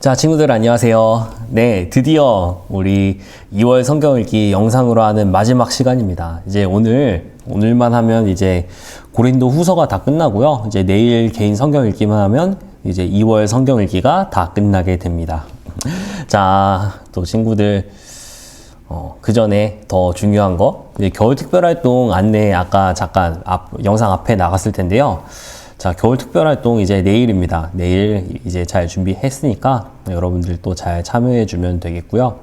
자, 친구들 안녕하세요. 네, 드디어 우리 2월 성경 읽기 영상으로 하는 마지막 시간입니다. 이제 오늘만 하면 이제 고린도 후서가 다 끝나고요. 이제 내일 개인 성경 읽기만 하면 이제 2월 성경 읽기가 다 끝나게 됩니다. 자, 또 친구들, 그 전에 더 중요한 거, 이제 겨울 특별활동 안내 아까 잠깐 영상 앞에 나갔을 텐데요. 자, 겨울 특별활동 이제 내일입니다. 내일 이제 잘 준비했으니까 여러분들 또 잘 참여해주면 되겠고요.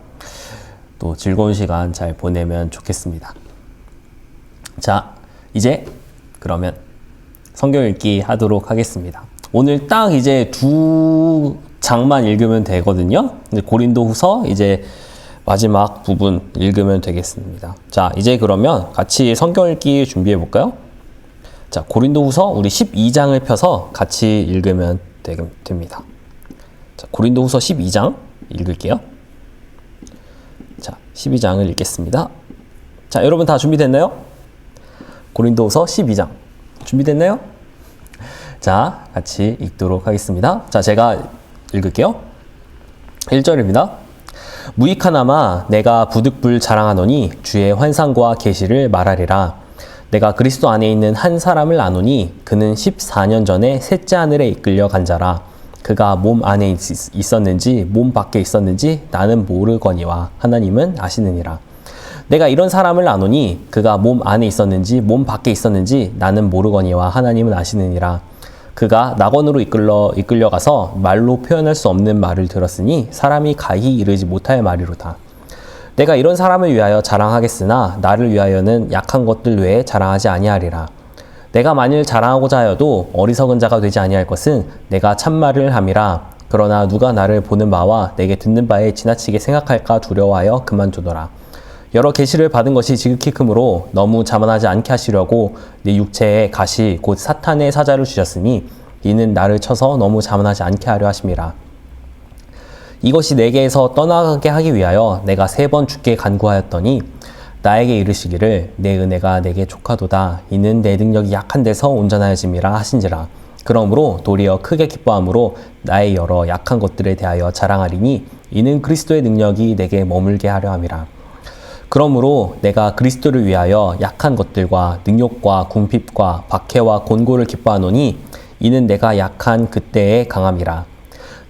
또 즐거운 시간 잘 보내면 좋겠습니다. 자, 이제 그러면 성경 읽기 하도록 하겠습니다. 오늘 딱 이제 2장만 읽으면 되거든요. 고린도 후서 이제 마지막 부분 읽으면 되겠습니다. 자, 이제 그러면 같이 성경 읽기 준비해 볼까요? 자, 고린도후서 우리 12장을 펴서 같이 읽으면 됩니다. 자, 고린도후서 12장 읽을게요. 자, 12장을 읽겠습니다. 자, 여러분 다 준비됐나요? 고린도후서 12장 준비됐나요? 자, 같이 읽도록 하겠습니다. 자, 제가 읽을게요. 1절입니다. 무익하나마 내가 부득불 자랑하노니 주의 환상과 계시를 말하리라. 내가 그리스도 안에 있는 한 사람을 아노니 그는 14년 전에 셋째 하늘에 이끌려 간 자라. 그가 몸 안에 있었는지 몸 밖에 있었는지 나는 모르거니와 하나님은 아시느니라. 내가 이런 사람을 아노니 그가 몸 안에 있었는지 몸 밖에 있었는지 나는 모르거니와 하나님은 아시느니라. 그가 낙원으로 이끌려 가서 말로 표현할 수 없는 말을 들었으니 사람이 가히 이르지 못할 말이로다. 내가 이런 사람을 위하여 자랑하겠으나 나를 위하여는 약한 것들 외에 자랑하지 아니하리라. 내가 만일 자랑하고자 하여도 어리석은 자가 되지 아니할 것은 내가 참말을 함이라. 그러나 누가 나를 보는 바와 내게 듣는 바에 지나치게 생각할까 두려워하여 그만두더라. 여러 계시를 받은 것이 지극히 크므로 너무 자만하지 않게 하시려고 내 육체에 가시 곧 사탄의 사자를 주셨으니 이는 나를 쳐서 너무 자만하지 않게 하려 하심이라. 이것이 내게서 떠나게 하기 위하여 내가 3번 주께 간구하였더니 나에게 이르시기를 내 은혜가 내게 족하도다. 이는 내 능력이 약한 데서 온전하여짐이라 하신지라. 그러므로 도리어 크게 기뻐함으로 나의 여러 약한 것들에 대하여 자랑하리니 이는 그리스도의 능력이 내게 머물게 하려 함이라. 그러므로 내가 그리스도를 위하여 약한 것들과 능욕과 궁핍과 박해와 곤고를 기뻐하노니 이는 내가 약한 그때의 강함이라.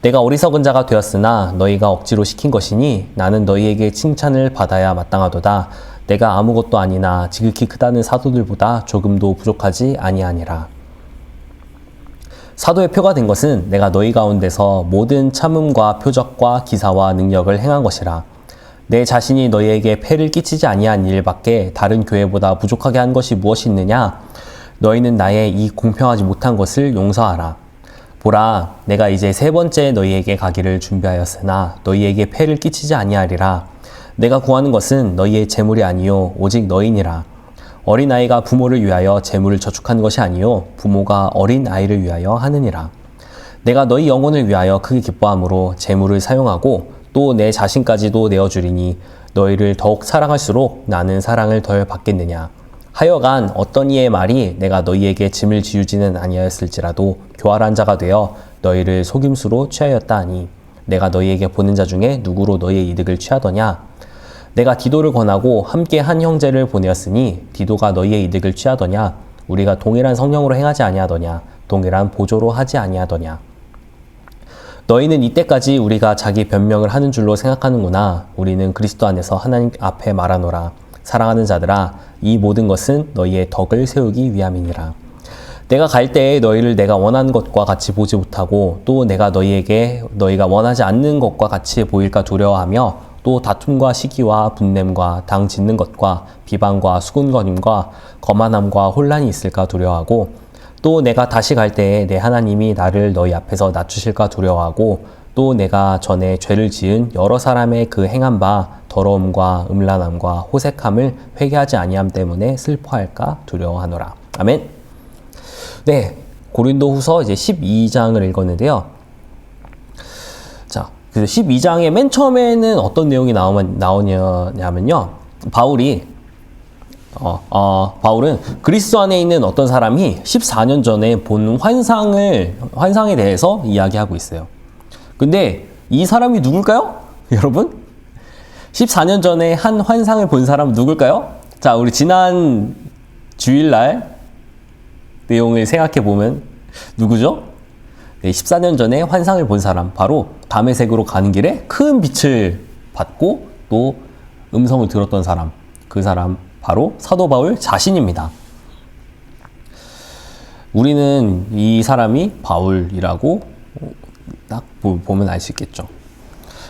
내가 어리석은 자가 되었으나 너희가 억지로 시킨 것이니 나는 너희에게 칭찬을 받아야 마땅하도다. 내가 아무것도 아니나 지극히 크다는 사도들보다 조금도 부족하지 아니하니라. 사도의 표가 된 것은 내가 너희 가운데서 모든 참음과 표적과 기사와 능력을 행한 것이라. 내 자신이 너희에게 폐를 끼치지 아니한 일밖에 다른 교회보다 부족하게 한 것이 무엇이 있느냐? 너희는 나의 이 공평하지 못한 것을 용서하라. 보라, 내가 이제 3번째 너희에게 가기를 준비하였으나 너희에게 폐를 끼치지 아니하리라. 내가 구하는 것은 너희의 재물이 아니요 오직 너희니라. 어린아이가 부모를 위하여 재물을 저축하는 것이 아니요 부모가 어린아이를 위하여 하느니라. 내가 너희 영혼을 위하여 크게 기뻐함으로 재물을 사용하고 또 내 자신까지도 내어주리니 너희를 더욱 사랑할수록 나는 사랑을 덜 받겠느냐. 하여간 어떤 이의 말이 내가 너희에게 짐을 지우지는 아니하였을지라도 교활한 자가 되어 너희를 속임수로 취하였다 하니 내가 너희에게 보는 자 중에 누구로 너희의 이득을 취하더냐. 내가 디도를 권하고 함께 한 형제를 보내었으니 디도가 너희의 이득을 취하더냐. 우리가 동일한 성령으로 행하지 아니하더냐. 동일한 보조로 하지 아니하더냐. 너희는 이때까지 우리가 자기 변명을 하는 줄로 생각하는구나. 우리는 그리스도 안에서 하나님 앞에 말하노라. 사랑하는 자들아, 이 모든 것은 너희의 덕을 세우기 위함이니라. 내가 갈 때에 너희를 내가 원하는 것과 같이 보지 못하고 또 내가 너희가 원하지 않는 것과 같이 보일까 두려워하며 또 다툼과 시기와 분냄과 당 짓는 것과 비방과 수군거림과 거만함과 혼란이 있을까 두려워하고 또 내가 다시 갈 때에 내 하나님이 나를 너희 앞에서 낮추실까 두려워하고 또 내가 전에 죄를 지은 여러 사람의 그 행한 바 더러움과 음란함과 호색함을 회개하지 아니함 때문에 슬퍼할까 두려워하노라. 아멘. 네, 고린도 후서 이제 12장을 읽었는데요. 자, 그 12장의 맨 처음에는 어떤 내용이 나오냐면요. 바울은 그리스도 안에 있는 어떤 사람이 14년 전에 본 환상에 대해서 이야기하고 있어요. 근데 이 사람이 누굴까요? 여러분? 14년 전에 한 환상을 본 사람은 누굴까요? 자, 우리 지난 주일날 내용을 생각해 보면 누구죠? 네, 14년 전에 환상을 본 사람, 바로 다메섹으로 가는 길에 큰 빛을 받고 또 음성을 들었던 사람, 그 사람 바로 사도 바울 자신입니다. 우리는 이 사람이 바울이라고 딱 보면 알 수 있겠죠.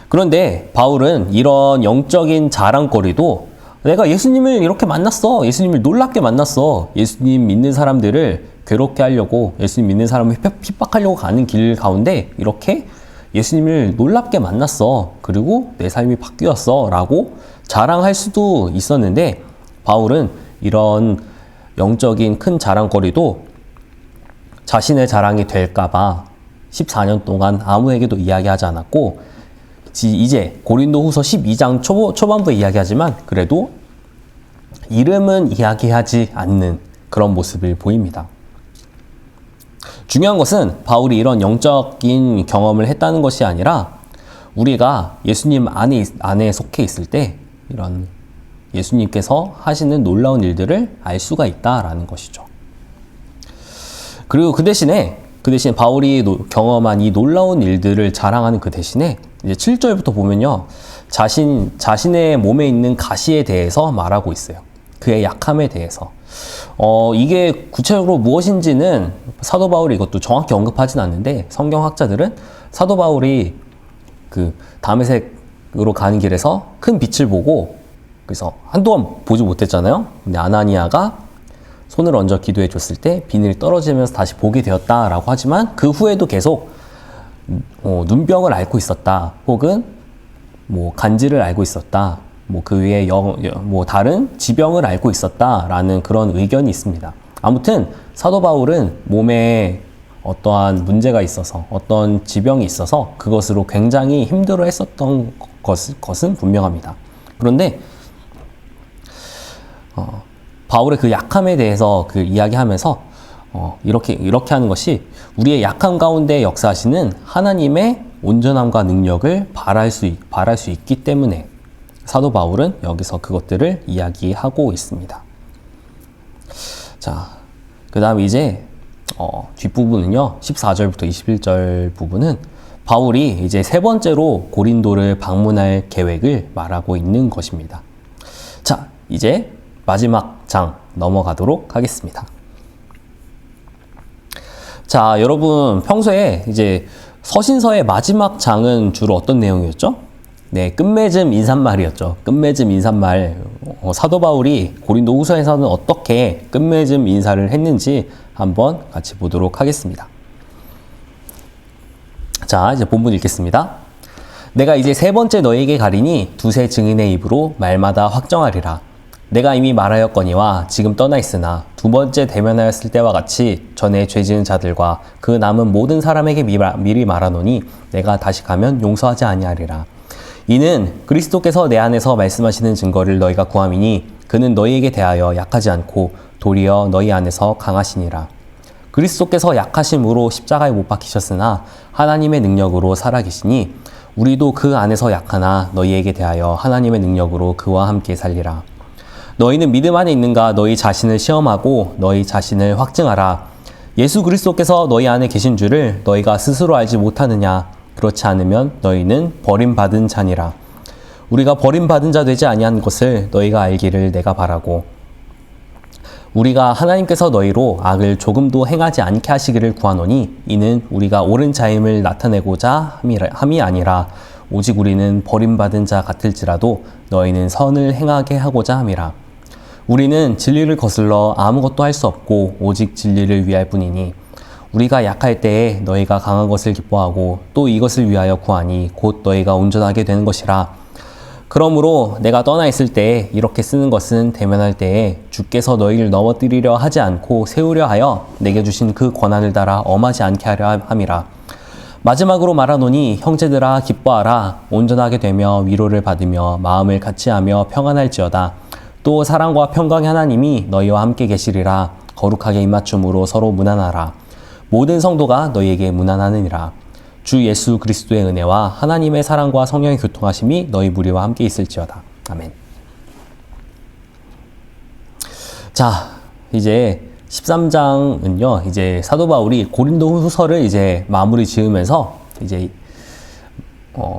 그런데 바울은 이런 영적인 자랑거리도 내가 예수님을 이렇게 만났어, 예수님을 놀랍게 만났어, 예수님 믿는 사람들을 괴롭게 하려고, 예수님 믿는 사람을 핍박하려고 가는 길 가운데 이렇게 예수님을 놀랍게 만났어, 그리고 내 삶이 바뀌었어 라고 자랑할 수도 있었는데, 바울은 이런 영적인 큰 자랑거리도 자신의 자랑이 될까봐 14년 동안 아무에게도 이야기하지 않았고, 이제 고린도 후서 12장 초반부에 이야기하지만 그래도 이름은 이야기하지 않는 그런 모습을 보입니다. 중요한 것은 바울이 이런 영적인 경험을 했다는 것이 아니라 우리가 예수님 안에 속해 있을 때 이런 예수님께서 하시는 놀라운 일들을 알 수가 있다라는 것이죠. 그리고 그 대신에 바울이 경험한 이 놀라운 일들을 자랑하는 그 대신에 이제 7절부터 보면요, 자신의 몸에 있는 가시에 대해서 말하고 있어요. 그의 약함에 대해서. 이게 구체적으로 무엇인지는 사도 바울이 이것도 정확히 언급하진 않는데, 성경학자들은 사도 바울이 그 다메섹으로 가는 길에서 큰 빛을 보고, 그래서 한동안 보지 못했잖아요. 근데 아나니아가 손을 얹어 기도해 줬을 때 비늘이 떨어지면서 다시 보게 되었다라고 하지만, 그 후에도 계속 눈병을 앓고 있었다, 혹은 뭐 간질을 앓고 있었다, 뭐 그 외에 뭐 다른 지병을 앓고 있었다라는 그런 의견이 있습니다. 아무튼 사도 바울은 몸에 어떠한 문제가 있어서, 어떤 지병이 있어서 그것으로 굉장히 힘들어 했었던 것은 분명합니다. 그런데 바울의 그 약함에 대해서 그 이야기하면서 이렇게 하는 것이, 우리의 약함 가운데 역사하시는 하나님의 온전함과 능력을 바랄 수 있기 때문에 사도 바울은 여기서 그것들을 이야기하고 있습니다. 자, 그 다음 이제 뒷부분은요, 14절부터 21절 부분은 바울이 이제 세 번째로 고린도를 방문할 계획을 말하고 있는 것입니다. 자, 이제 마지막 장 넘어가도록 하겠습니다. 자, 여러분 평소에 이제 서신서의 마지막 장은 주로 어떤 내용이었죠? 네, 끝맺음 인사말이었죠. 끝맺음 인사말. 사도 바울이 고린도 후서에서는 어떻게 끝맺음 인사를 했는지 한번 같이 보도록 하겠습니다. 자, 이제 본문 읽겠습니다. 내가 이제 세 번째 너에게 가리니 두세 증인의 입으로 말마다 확정하리라. 내가 이미 말하였거니와 지금 떠나 있으나 두 번째 대면하였을 때와 같이 전에 죄 지은 자들과 그 남은 모든 사람에게 미리 말하노니 내가 다시 가면 용서하지 아니하리라. 이는 그리스도께서 내 안에서 말씀하시는 증거를 너희가 구함이니 그는 너희에게 대하여 약하지 않고 도리어 너희 안에서 강하시니라. 그리스도께서 약하심으로 십자가에 못 박히셨으나 하나님의 능력으로 살아계시니 우리도 그 안에서 약하나 너희에게 대하여 하나님의 능력으로 그와 함께 살리라. 너희는 믿음 안에 있는가 너희 자신을 시험하고 너희 자신을 확증하라. 예수 그리스도께서 너희 안에 계신 줄을 너희가 스스로 알지 못하느냐? 그렇지 않으면 너희는 버림받은 자니라. 우리가 버림받은 자 되지 아니한 것을 너희가 알기를 내가 바라고, 우리가 하나님께서 너희로 악을 조금도 행하지 않게 하시기를 구하노니 이는 우리가 옳은 자임을 나타내고자 함이 아니라 오직 우리는 버림받은 자 같을지라도 너희는 선을 행하게 하고자 함이라. 우리는 진리를 거슬러 아무것도 할 수 없고 오직 진리를 위할 뿐이니 우리가 약할 때에 너희가 강한 것을 기뻐하고 또 이것을 위하여 구하니 곧 너희가 온전하게 되는 것이라. 그러므로 내가 떠나 있을 때에 이렇게 쓰는 것은 대면할 때에 주께서 너희를 넘어뜨리려 하지 않고 세우려 하여 내게 주신 그 권한을 따라 엄하지 않게 하려 함이라. 마지막으로 말하노니 형제들아 기뻐하라. 온전하게 되며 위로를 받으며 마음을 같이하며 평안할지어다. 또 사랑과 평강의 하나님이 너희와 함께 계시리라. 거룩하게 입맞춤으로 서로 문안하라. 모든 성도가 너희에게 문안하느니라. 주 예수 그리스도의 은혜와 하나님의 사랑과 성령의 교통하심이 너희 무리와 함께 있을지어다. 아멘. 자, 이제 13장은요, 이제 사도 바울이 고린도 후서를 이제 마무리 지으면서 이제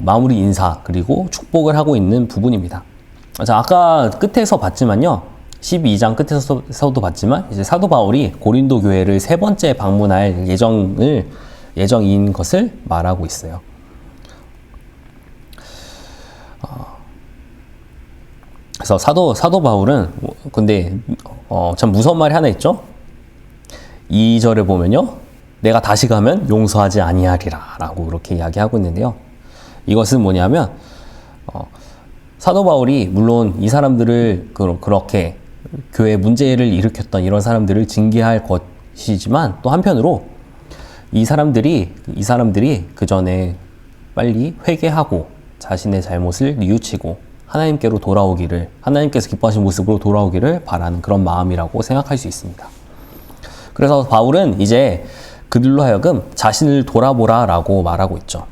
마무리 인사 그리고 축복을 하고 있는 부분입니다. 자, 아까 끝에서 봤지만요, 12장 끝에서도 봤지만 이제 사도 바울이 고린도 교회를 세 번째 방문할 예정인 것을 말하고 있어요. 그래서 사도 바울은 근데 참 무서운 말이 하나 있죠. 2절을 보면요, 내가 다시 가면 용서하지 아니하리라 라고 이렇게 이야기하고 있는데요. 이것은 뭐냐면 사도 바울이 물론 이 사람들을 그렇게 교회 문제를 일으켰던 이런 사람들을 징계할 것이지만, 또 한편으로 이 사람들이 그 전에 빨리 회개하고 자신의 잘못을 뉘우치고 하나님께로 돌아오기를, 하나님께서 기뻐하신 모습으로 돌아오기를 바라는 그런 마음이라고 생각할 수 있습니다. 그래서 바울은 이제 그들로 하여금 자신을 돌아보라 라고 말하고 있죠.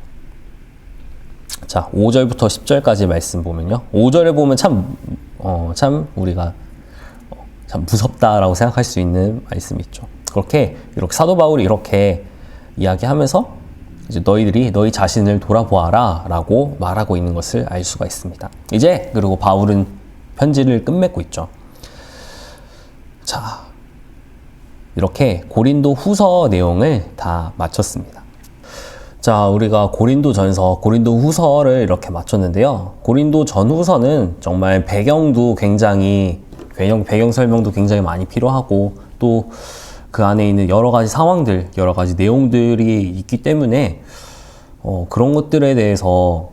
자, 5절부터 10절까지 말씀 보면요, 5절에 보면 참 우리가 참 무섭다라고 생각할 수 있는 말씀이 있죠. 이렇게 사도 바울이 이렇게 이야기하면서 이제 너희 자신을 돌아보아라 라고 말하고 있는 것을 알 수가 있습니다. 이제 그리고 바울은 편지를 끝맺고 있죠. 자, 이렇게 고린도 후서 내용을 다 마쳤습니다. 자, 우리가 고린도 전서, 고린도 후서를 이렇게 마쳤는데요. 고린도 전후서는 정말 배경도 굉장히, 배경 설명도 굉장히 많이 필요하고, 또 그 안에 있는 여러 가지 상황들, 여러 가지 내용들이 있기 때문에 그런 것들에 대해서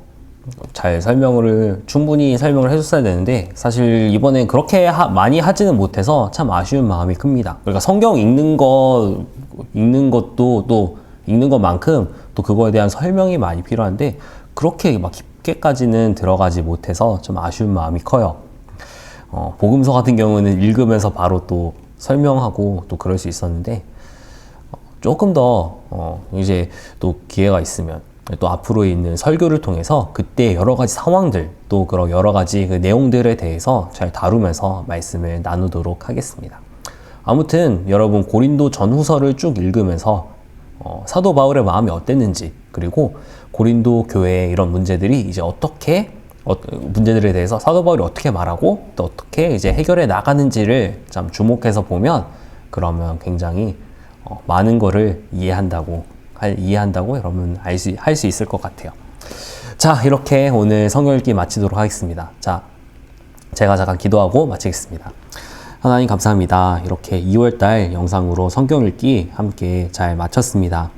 충분히 설명을 해줬어야 되는데, 사실 이번에 그렇게 많이 하지는 못해서 참 아쉬운 마음이 큽니다. 그러니까 성경 읽는 것도 또 읽는 것만큼 또 그거에 대한 설명이 많이 필요한데, 그렇게 막 깊게까지는 들어가지 못해서 좀 아쉬운 마음이 커요. 복음서 같은 경우는 읽으면서 바로 또 설명하고 또 그럴 수 있었는데, 조금 더 이제 또 기회가 있으면 또 앞으로 있는 설교를 통해서 그때 여러 가지 상황들, 또 그런 여러 가지 그 내용들에 대해서 잘 다루면서 말씀을 나누도록 하겠습니다. 아무튼 여러분, 고린도 전후서를 쭉 읽으면서 사도 바울의 마음이 어땠는지, 그리고 고린도 교회의 이런 문제들이 이제 문제들에 대해서 사도 바울이 어떻게 말하고 또 어떻게 이제 해결해 나가는지를 참 주목해서 보면, 그러면 굉장히 많은 거를 이해한다고 여러분 할 수 있을 것 같아요. 자, 이렇게 오늘 성경 읽기 마치도록 하겠습니다. 자, 제가 잠깐 기도하고 마치겠습니다. 하나님 감사합니다. 이렇게 2월달 영상으로 성경 읽기 함께 잘 마쳤습니다.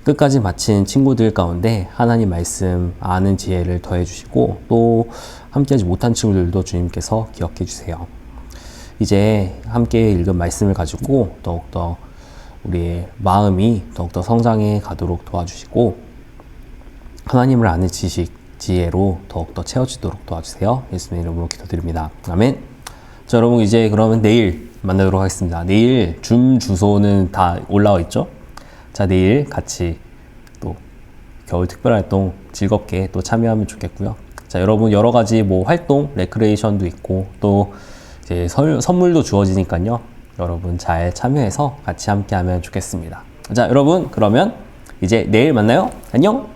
끝까지 마친 친구들 가운데 하나님 말씀 아는 지혜를 더해 주시고, 또 함께하지 못한 친구들도 주님께서 기억해 주세요. 이제 함께 읽은 말씀을 가지고 더욱더 우리의 마음이 더욱더 성장해 가도록 도와주시고, 하나님을 아는 지식, 지혜로 더욱더 채워지도록 도와주세요. 예수님의 이름으로 기도드립니다. 아멘. 자, 여러분, 이제 그러면 내일 만나도록 하겠습니다. 내일 줌 주소는 다 올라와 있죠? 자, 내일 같이 또 겨울 특별활동 즐겁게 또 참여하면 좋겠고요. 자, 여러분, 여러 가지 활동, 레크레이션도 있고, 또 이제 선물도 주어지니까요. 여러분 잘 참여해서 같이 함께 하면 좋겠습니다. 자, 여러분, 그러면 이제 내일 만나요. 안녕!